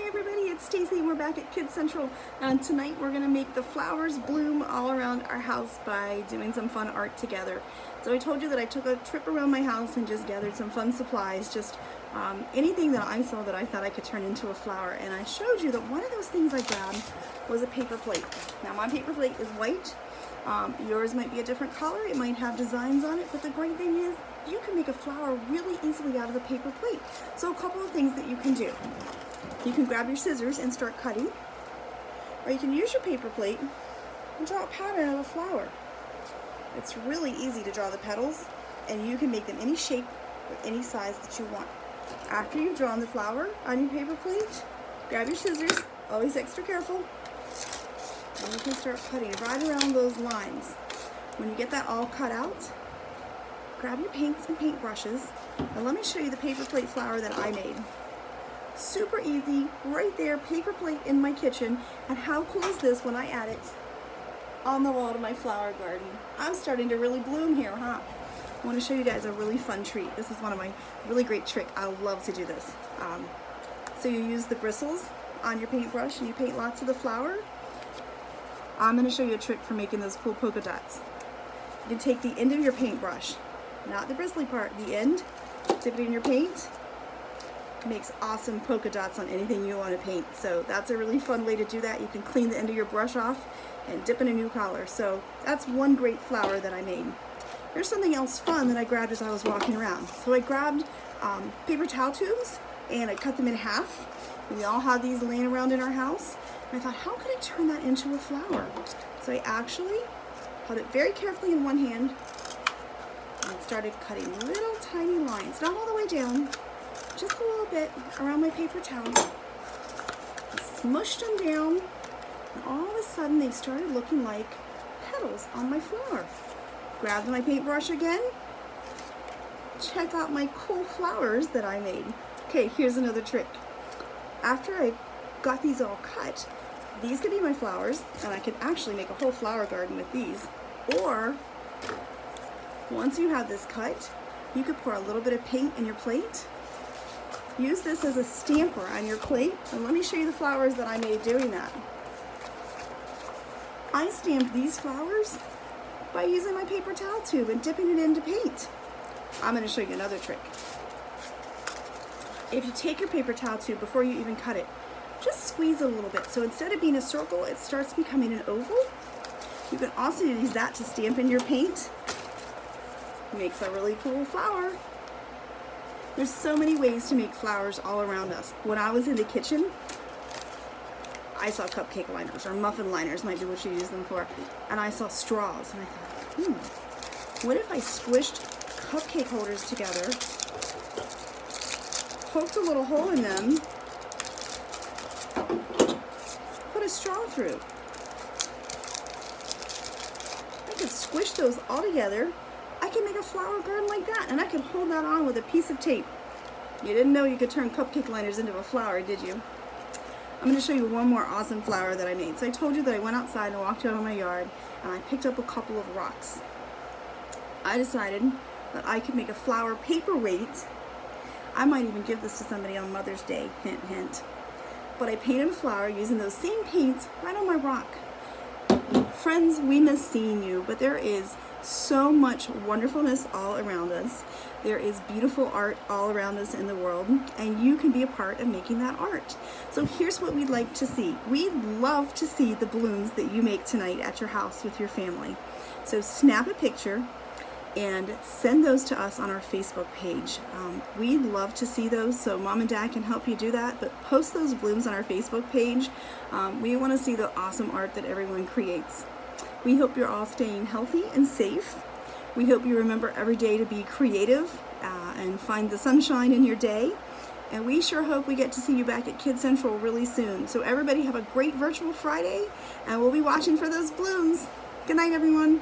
Hi everybody, it's Stacy and we're back at Kids Central, and tonight we're going to make the flowers bloom all around our house by doing some fun art together. So I told you that I took a trip around my house and just gathered some fun supplies, just anything that I saw that I thought I could turn into a flower, and I showed you that one of those things I grabbed was a paper plate. Now my paper plate is white, yours might be a different color, it might have designs on it, but the great thing is you can make a flower really easily out of the paper plate. So a couple of things that you can do. You can grab your scissors and start cutting, or you can use your paper plate and draw a pattern of a flower. It's really easy to draw the petals, and you can make them any shape or any size that you want. After you've drawn the flower on your paper plate, grab your scissors, always extra careful, and you can start cutting right around those lines. When you get that all cut out, grab your paints and paint brushes, and let me show you the paper plate flower that I made. Super easy, right there, paper plate in my kitchen, and how cool is this when I add it on the wall to my flower garden? I'm starting to really bloom here, huh? I want to show you guys a really fun treat. This is one of my really great tricks. I love to do this. So you use the bristles on your paintbrush and you paint lots of the flower. I'm going to show you a trick for making those cool polka dots. You can take the end of your paintbrush, not the bristly part, the end, dip it in your paint. Makes awesome polka dots on anything you want to paint. So that's a really fun way to do that. You can clean the end of your brush off and dip in a new color. So that's one great flower that I made. There's something else fun that I grabbed as I was walking around. So I grabbed paper towel tubes and I cut them in half. We all have these laying around in our house. And I thought, how could I turn that into a flower? So I actually held it very carefully in one hand and started cutting little tiny lines, not all the way down, just a little bit around my paper towel. I smushed them down, and all of a sudden they started looking like petals on my flower. Grabbed my paintbrush again. Check out my cool flowers that I made. Okay, here's another trick. After I got these all cut, these could be my flowers, and I could actually make a whole flower garden with these. Or, once you have this cut, you could pour a little bit of paint in your plate. Use this as a stamper on your plate, and let me show you the flowers that I made doing that. I stamped these flowers by using my paper towel tube and dipping it into paint. I'm going to show you another trick. If you take your paper towel tube before you even cut it, just squeeze it a little bit. So instead of being a circle, it starts becoming an oval. You can also use that to stamp in your paint. It makes a really cool flower. There's so many ways to make flowers all around us. When I was in the kitchen, I saw cupcake liners, or muffin liners might be what you use them for, and I saw straws, and I thought, what if I squished cupcake holders together, poked a little hole in them, put a straw through. I could squish those all together. I can make a flower garden like that, and I can hold that on with a piece of tape. You didn't know you could turn cupcake liners into a flower, did you? I'm going to show you one more awesome flower that I made. So I told you that I went outside and walked around my yard, and I picked up a couple of rocks. I decided that I could make a flower paperweight. I might even give this to somebody on Mother's Day, hint, hint. But I painted a flower using those same paints right on my rock. Friends, we miss seeing you, but there is so much wonderfulness all around us. There is beautiful art all around us in the world, and you can be a part of making that art. So here's what we'd like to see. We'd love to see the blooms that you make tonight at your house with your family. So snap a picture and send those to us on our Facebook page. We'd love to see those, so Mom and Dad can help you do that, but post those blooms on our Facebook page. We want to see the awesome art that everyone creates. We hope you're all staying healthy and safe. We hope you remember every day to be creative and find the sunshine in your day. And we sure hope we get to see you back at Kids Central really soon. So everybody have a great virtual Friday, and we'll be watching for those blooms. Good night, everyone.